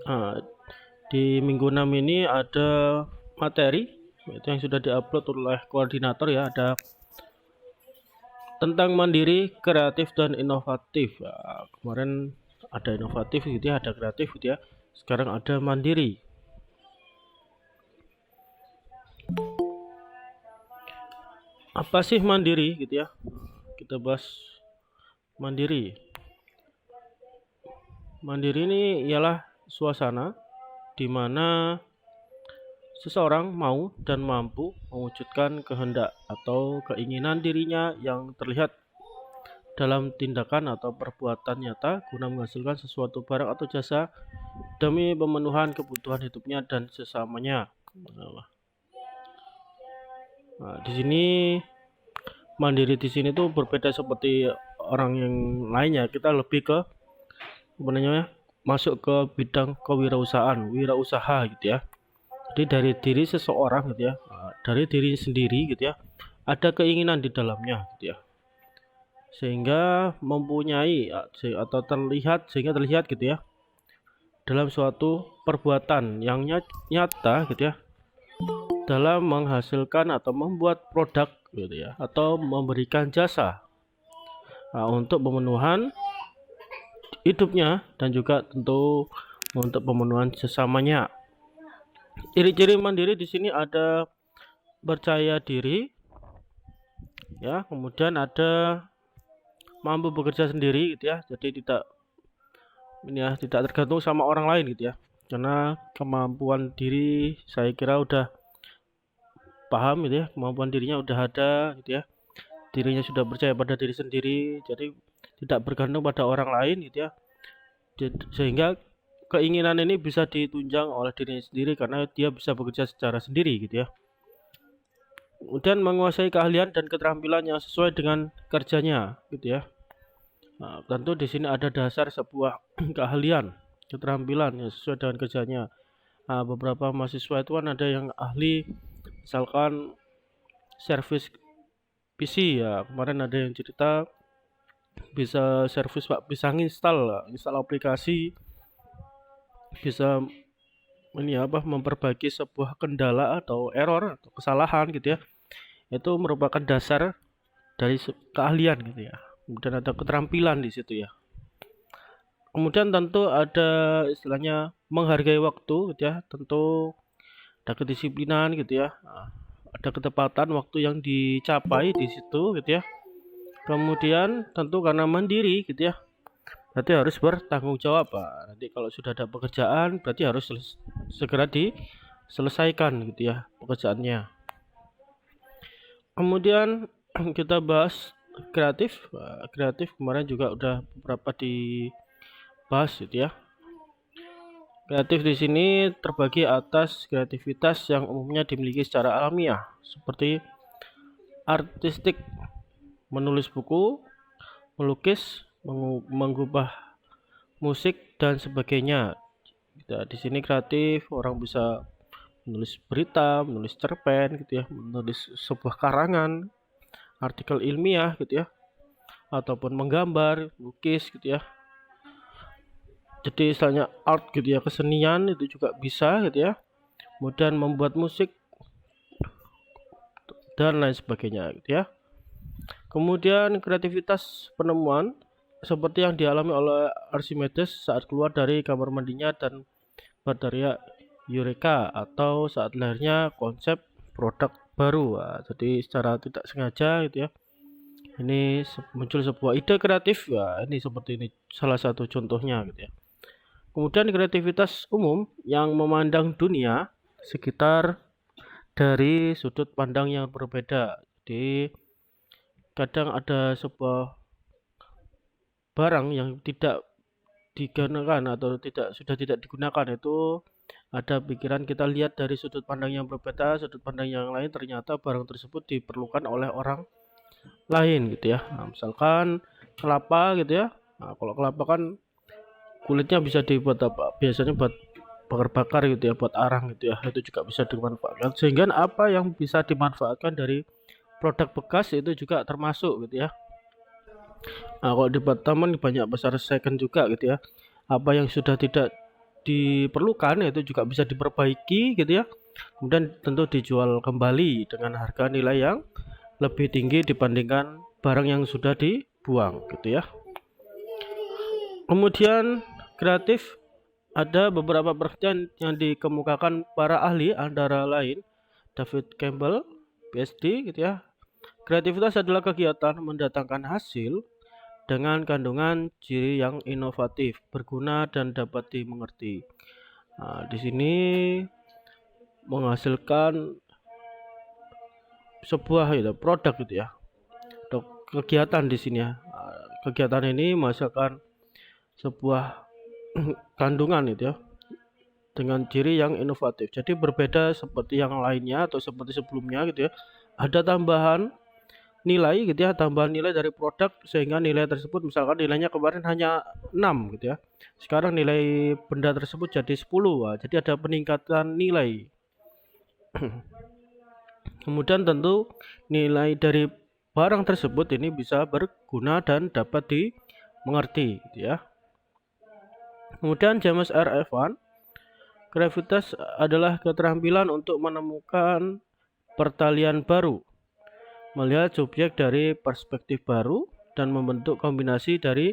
Nah, di minggu 6 ini ada materi itu yang sudah diupload oleh koordinator ya, ada tentang mandiri, kreatif dan inovatif. Nah, kemarin ada inovatif gitu ya, ada kreatif gitu ya. Sekarang ada mandiri. Apa sih mandiri gitu ya? Kita bahas mandiri. Mandiri ini ialah suasana di mana seseorang mau dan mampu mewujudkan kehendak atau keinginan dirinya yang terlihat dalam tindakan atau perbuatan nyata guna menghasilkan sesuatu barang atau jasa demi pemenuhan kebutuhan hidupnya dan sesamanya. Nah, di sini mandiri di sini tuh berbeda seperti orang yang lainnya. Kita lebih ke sebenarnya masuk ke bidang kewirausahaan, wirausaha gitu ya. Jadi dari diri seseorang gitu ya, dari diri sendiri gitu ya, ada keinginan di dalamnya gitu ya, sehingga mempunyai atau terlihat sehingga terlihat gitu ya dalam suatu perbuatan yang nyata gitu ya, dalam menghasilkan atau membuat produk gitu ya, atau memberikan jasa untuk pemenuhan hidupnya dan juga tentu untuk pemenuhan sesamanya. Ciri-ciri mandiri di sini ada percaya diri ya, kemudian ada mampu bekerja sendiri gitu ya, jadi tidak tergantung sama orang lain gitu ya, karena kemampuan diri saya kira udah paham gitu ya, kemampuan dirinya udah ada gitu ya, dirinya sudah percaya pada diri sendiri, jadi tidak bergantung pada orang lain gitu ya, sehingga keinginan ini bisa ditunjang oleh dirinya sendiri karena dia bisa bekerja secara sendiri gitu ya. Kemudian menguasai keahlian dan keterampilan yang sesuai dengan kerjanya gitu ya. Nah, tentu di sini ada dasar sebuah keahlian, keterampilan yang sesuai dengan kerjanya. Nah, beberapa mahasiswa itu kan ada yang ahli misalkan servis PC ya. Kemarin ada yang cerita bisa servis Pak, bisa install aplikasi, bisa memperbaiki sebuah kendala atau error atau kesalahan gitu ya. Itu merupakan dasar dari keahlian gitu ya. Kemudian ada keterampilan di situ ya. Kemudian tentu ada istilahnya menghargai waktu gitu ya. Tentu ada kedisiplinan gitu ya. Ada ketepatan waktu yang dicapai di situ gitu ya. Kemudian tentu karena mandiri gitu ya, berarti harus bertanggung jawab Pak. Nanti kalau sudah ada pekerjaan berarti harus segera diselesaikan gitu ya pekerjaannya. Kemudian kita bahas kreatif. Kreatif kemarin juga udah beberapa dibahas gitu ya. Kreatif di sini terbagi atas kreativitas yang umumnya dimiliki secara alamiah seperti artistik, menulis buku, melukis, mengubah musik dan sebagainya. Di sini kreatif, orang bisa menulis berita, menulis cerpen gitu ya, menulis sebuah karangan, artikel ilmiah gitu ya, ataupun menggambar, lukis gitu ya. Jadi istilahnya art gitu ya, kesenian itu juga bisa gitu ya. Kemudian membuat musik dan lain sebagainya gitu ya. Kemudian kreativitas penemuan seperti yang dialami oleh Archimedes saat keluar dari kamar mandinya dan berteriak Eureka, atau saat lahirnya konsep produk baru. Jadi secara tidak sengaja gitu ya, ini muncul sebuah ide kreatif ya, ini seperti ini salah satu contohnya gitu ya. Kemudian kreativitas umum yang memandang dunia sekitar dari sudut pandang yang berbeda. Jadi kadang ada sebuah barang yang tidak digunakan atau sudah tidak digunakan, itu ada pikiran kita lihat dari sudut pandang yang berbeda, sudut pandang yang lain, ternyata barang tersebut diperlukan oleh orang lain gitu ya. Nah, misalkan kelapa gitu ya. Nah, kalau kelapa kan kulitnya bisa dibuat apa? Biasanya buat bakar-bakar gitu ya, buat arang gitu ya. Itu juga bisa dimanfaatkan. Sehingga apa yang bisa dimanfaatkan dari produk bekas itu juga termasuk gitu ya. Nah, kalau di taman banyak besar second juga gitu ya. Apa yang sudah tidak diperlukan, yaitu juga bisa diperbaiki gitu ya. Kemudian tentu dijual kembali dengan harga nilai yang lebih tinggi dibandingkan barang yang sudah dibuang gitu ya. Kemudian kreatif, ada beberapa pengertian yang dikemukakan para ahli, antara lain David Campbell, PhD gitu ya. Kreativitas adalah kegiatan mendatangkan hasil dengan kandungan ciri yang inovatif, berguna dan dapat dimengerti. Nah, di sini menghasilkan sebuah produk gitu ya. Kegiatan di sini ya. Kegiatan ini menghasilkan sebuah kandungan itu ya, dengan ciri yang inovatif. Jadi berbeda seperti yang lainnya atau seperti sebelumnya gitu ya. Ada tambahan nilai gitu ya, tambahan nilai dari produk, sehingga nilai tersebut misalkan nilainya kemarin hanya 6 gitu ya. Sekarang nilai benda tersebut jadi 10. Wah, jadi ada peningkatan nilai. Kemudian tentu nilai dari barang tersebut ini bisa berguna dan dapat dimengerti gitu ya. Kemudian James R. Evan, kreativitas adalah keterampilan untuk menemukan pertalian baru, melihat subjek dari perspektif baru, dan membentuk kombinasi dari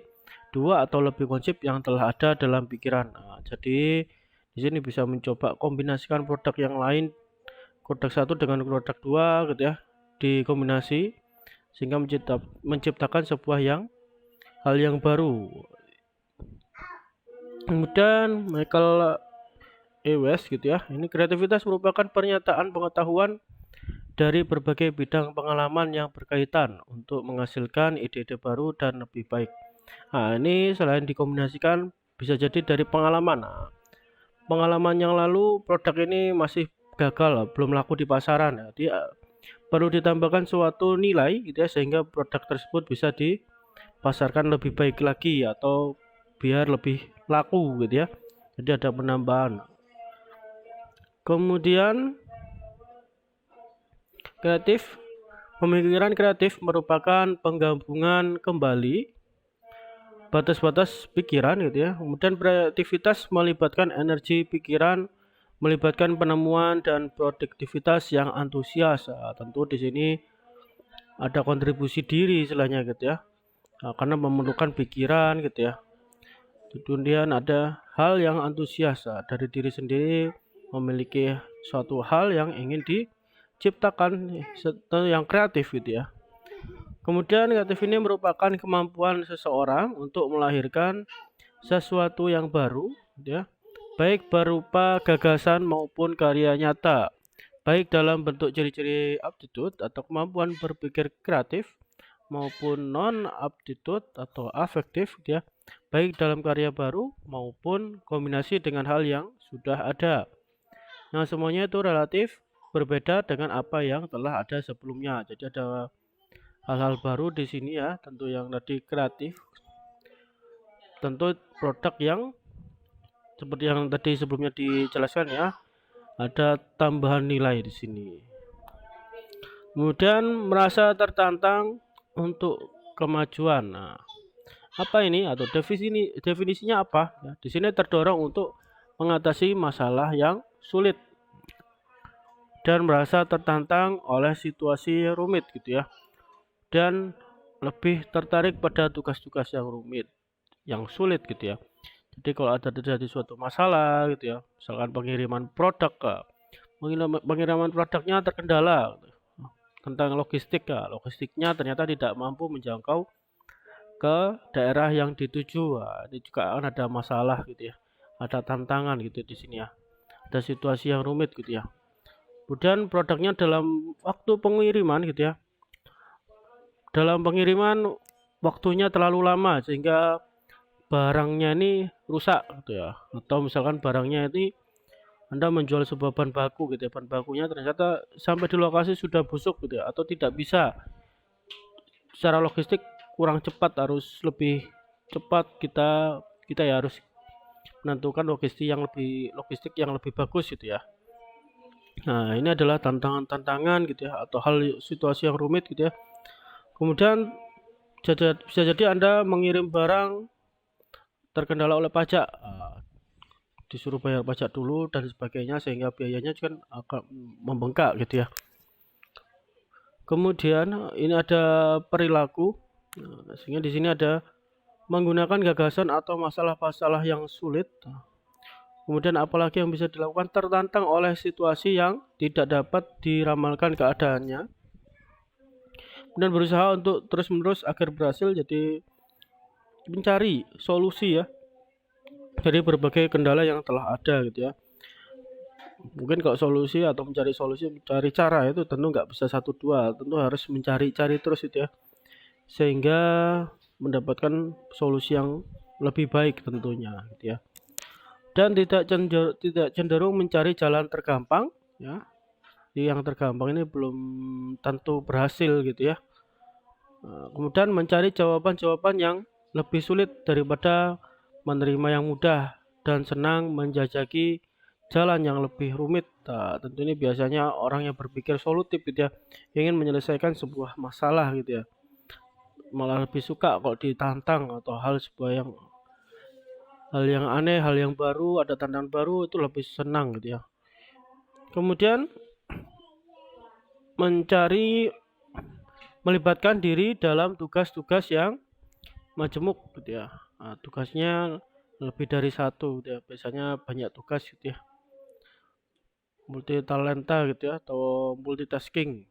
dua atau lebih konsep yang telah ada dalam pikiran. Nah, jadi di sini bisa mencoba kombinasikan produk yang lain, produk satu dengan produk dua gitu ya, dikombinasi sehingga menciptakan sebuah hal yang baru. Kemudian Michael Ewes gitu ya, ini kreativitas merupakan pernyataan pengetahuan dari berbagai bidang pengalaman yang berkaitan untuk menghasilkan ide-ide baru dan lebih baik. Nah, ini selain dikombinasikan bisa jadi dari pengalaman. Nah, pengalaman yang lalu produk ini masih gagal, belum laku di pasaran. Jadi perlu ditambahkan suatu nilai gitu ya, sehingga produk tersebut bisa dipasarkan lebih baik lagi atau biar lebih laku gitu ya. Jadi ada penambahan. Kemudian kreatif, pemikiran kreatif merupakan penggabungan kembali batas-batas pikiran gitu ya. Kemudian kreativitas melibatkan energi pikiran, melibatkan penemuan dan produktivitas yang antusias. Nah, tentu di sini ada kontribusi diri istilahnya gitu ya. Nah, karena memerlukan pikiran gitu ya. Kemudian ada hal yang antusias dari diri sendiri, memiliki suatu hal yang ingin diciptakan, yang kreatif gitu ya. Kemudian kreatif ini merupakan kemampuan seseorang untuk melahirkan sesuatu yang baru gitu ya, baik berupa gagasan maupun karya nyata, baik dalam bentuk ciri-ciri aptitude atau kemampuan berpikir kreatif maupun non aptitude atau afektif gitu ya, baik dalam karya baru maupun kombinasi dengan hal yang sudah ada. Nah, semuanya itu relatif berbeda dengan apa yang telah ada sebelumnya. Jadi ada hal-hal baru di sini ya, tentu yang tadi kreatif, tentu produk yang seperti yang tadi sebelumnya dijelaskan ya, ada tambahan nilai di sini. Kemudian merasa tertantang untuk kemajuan. Nah, apa ini atau definisinya apa? Ya, di sini terdorong untuk mengatasi masalah yang sulit dan merasa tertantang oleh situasi rumit gitu ya, dan lebih tertarik pada tugas-tugas yang rumit, yang sulit gitu ya. Jadi kalau ada terjadi suatu masalah gitu ya, misalkan pengiriman produknya terkendala gitu, tentang logistiknya ternyata tidak mampu menjangkau ke daerah yang dituju. Ini juga akan ada masalah gitu ya, ada tantangan gitu di sini ya, ada situasi yang rumit gitu ya. Kemudian produknya dalam waktu pengiriman gitu ya, dalam pengiriman waktunya terlalu lama sehingga barangnya ini rusak gitu ya, atau misalkan barangnya ini Anda menjual sebuah bahan baku gitu ya, bahan bakunya ternyata sampai di lokasi sudah busuk gitu ya, atau tidak bisa secara logistik, kurang cepat, harus lebih cepat, kita ya harus menentukan logistik yang lebih bagus gitu ya. Nah, ini adalah tantangan gitu ya, atau situasi yang rumit gitu ya. Kemudian bisa jadi Anda mengirim barang terkendala oleh pajak. disuruh bayar pajak dulu dan sebagainya, sehingga biayanya kan akan membengkak gitu ya. Kemudian ini ada perilaku. Sehingga di sini ada menggunakan gagasan atau masalah-masalah yang sulit. Kemudian apalagi yang bisa dilakukan, tertantang oleh situasi yang tidak dapat diramalkan keadaannya, dan berusaha untuk terus-menerus agar berhasil, jadi mencari solusi ya dari berbagai kendala yang telah ada gitu ya. Mungkin kalau solusi atau mencari solusi, mencari cara itu tentu nggak bisa satu dua, tentu harus mencari-cari terus itu ya, sehingga mendapatkan solusi yang lebih baik tentunya gitu ya. Dan tidak cenderung mencari jalan tergampang ya. Yang tergampang ini belum tentu berhasil gitu ya. Kemudian mencari jawaban-jawaban yang lebih sulit daripada menerima yang mudah, dan senang menjajaki jalan yang lebih rumit. Tentu ini biasanya orang yang berpikir solutif gitu ya, ingin menyelesaikan sebuah masalah gitu ya, malah lebih suka kalau ditantang atau hal yang aneh, hal yang baru, ada tantangan baru, itu lebih senang gitu ya. Kemudian melibatkan diri dalam tugas-tugas yang majemuk gitu ya. Tugasnya lebih dari satu gitu ya. Biasanya banyak tugas gitu ya. Multi talenta gitu ya, atau multitasking.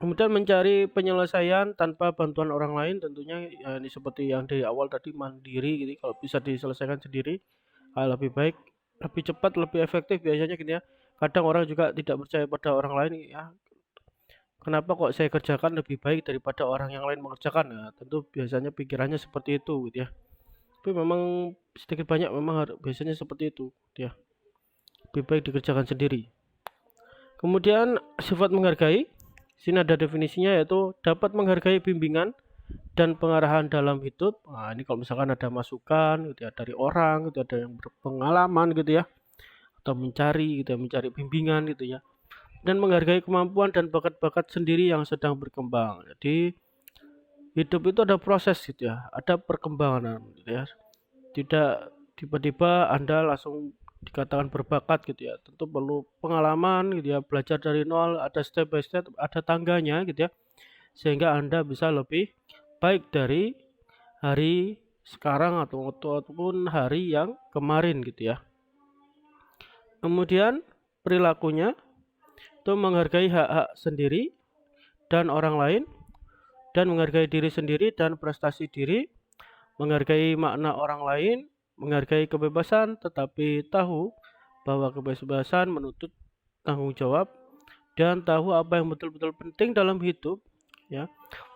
Kemudian mencari penyelesaian tanpa bantuan orang lain, tentunya ya, ini seperti yang di awal tadi, mandiri gitu. Kalau bisa diselesaikan sendiri lebih baik, lebih cepat, lebih efektif biasanya gitu ya. Kadang orang juga tidak percaya pada orang lain ya. Kenapa kok saya kerjakan lebih baik daripada orang yang lain mengerjakan? Nah, tentu biasanya pikirannya seperti itu gitu ya. Tapi memang sedikit banyak memang biasanya seperti itu gitu ya. Lebih baik dikerjakan sendiri. Kemudian sifat menghargai. Sini ada definisinya, yaitu dapat menghargai bimbingan dan pengarahan dalam hidup. Nah, ini kalau misalkan ada masukan gitu ya dari orang gitu, ada yang berpengalaman gitu ya, atau mencari gitu ya, mencari bimbingan gitu ya. Dan menghargai kemampuan dan bakat-bakat sendiri yang sedang berkembang. Jadi hidup itu ada proses gitu ya, ada perkembangan gitu ya. Tidak tiba-tiba Anda langsung dikatakan berbakat gitu ya. Tentu perlu pengalaman gitu ya, belajar dari nol, ada step by step, ada tangganya gitu ya. Sehingga Anda bisa lebih baik dari hari sekarang ataupun hari yang kemarin gitu ya. Kemudian perilakunya itu menghargai hak-hak sendiri dan orang lain, dan menghargai diri sendiri dan prestasi diri, menghargai makna orang lain, menghargai kebebasan tetapi tahu bahwa kebebasan menuntut tanggung jawab, dan tahu apa yang betul-betul penting dalam hidup ya,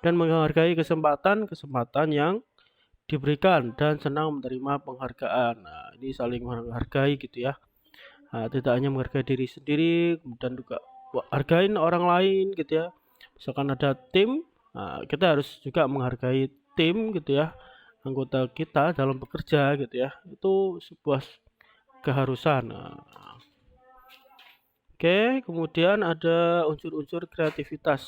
dan menghargai kesempatan yang diberikan dan senang menerima penghargaan. Nah, ini saling menghargai gitu ya. Tidak hanya menghargai diri sendiri, kemudian juga hargain orang lain gitu ya. Misalkan ada tim, kita harus juga menghargai tim gitu ya, anggota kita dalam bekerja gitu ya. Itu sebuah keharusan. Oke, kemudian ada unsur-unsur kreativitas.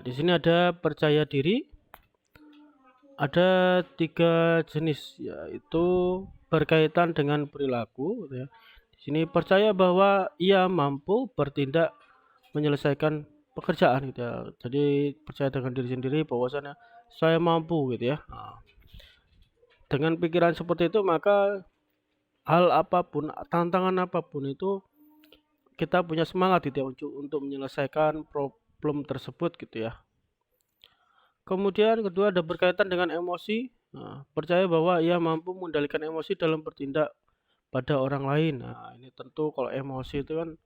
Di sini ada percaya diri. Ada 3 jenis, yaitu berkaitan dengan perilaku gitu ya. Di sini percaya bahwa ia mampu bertindak menyelesaikan pekerjaan gitu ya. Jadi percaya dengan diri sendiri bahwasanya saya mampu gitu ya. Dengan pikiran seperti itu, maka hal apapun, tantangan apapun itu, kita punya semangat gitu ya untuk menyelesaikan problem tersebut gitu ya. Kemudian kedua ada berkaitan dengan emosi. Percaya bahwa ia mampu mengendalikan emosi dalam bertindak pada orang lain. Ini tentu kalau emosi itu kan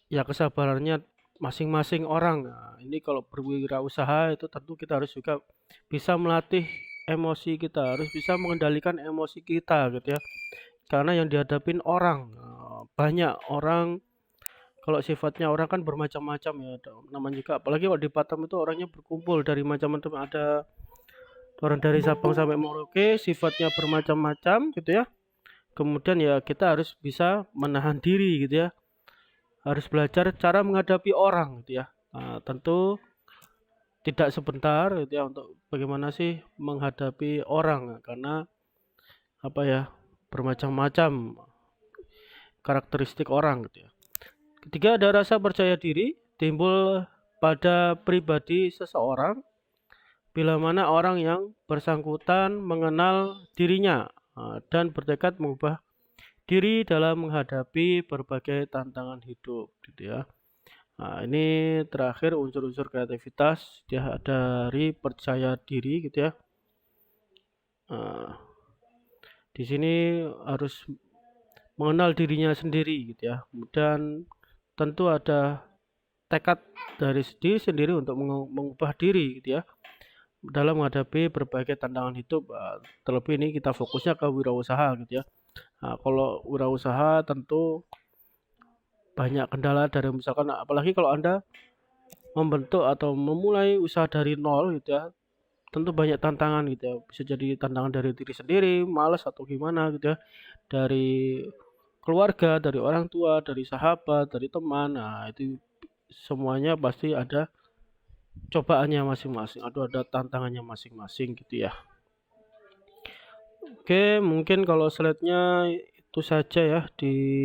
ya kesabarannya masing-masing orang. Ini kalau berwirausaha itu tentu kita harus juga bisa melatih emosi kita, harus bisa mengendalikan emosi kita gitu ya. Karena yang dihadapin orang, banyak orang, kalau sifatnya orang kan bermacam-macam ya, namanya juga apalagi kalau di Batam itu orangnya berkumpul dari macam-macam, ada orang dari Sabang sampai Merauke, sifatnya bermacam-macam gitu ya. Kemudian ya kita harus bisa menahan diri gitu ya, harus belajar cara menghadapi orang gitu ya. Tentu tidak sebentar gitu ya, untuk bagaimana sih menghadapi orang, karena apa ya, bermacam-macam karakteristik orang gitu ya. Ketiga, ada rasa percaya diri timbul pada pribadi seseorang bila mana orang yang bersangkutan mengenal dirinya dan bertekad mengubah diri dalam menghadapi berbagai tantangan hidup gitu ya. Nah, ini terakhir unsur-unsur kreativitas dia dari percaya diri gitu ya. Nah, di sini harus mengenal dirinya sendiri gitu ya. Kemudian tentu ada tekad dari diri sendiri untuk mengubah diri gitu ya dalam menghadapi berbagai tantangan hidup. Terlebih ini kita fokusnya ke wirausaha gitu ya. Nah, kalau wirausaha tentu banyak kendala dari misalkan apalagi kalau Anda membentuk atau memulai usaha dari nol gitu ya, tentu banyak tantangan gitu ya. Bisa jadi tantangan dari diri sendiri, malas atau gimana gitu ya. Dari keluarga, dari orang tua, dari sahabat, dari teman. Nah, itu semuanya pasti ada cobaannya masing-masing, ada tantangannya masing-masing gitu ya. Oke, mungkin kalau slide-nya itu saja ya di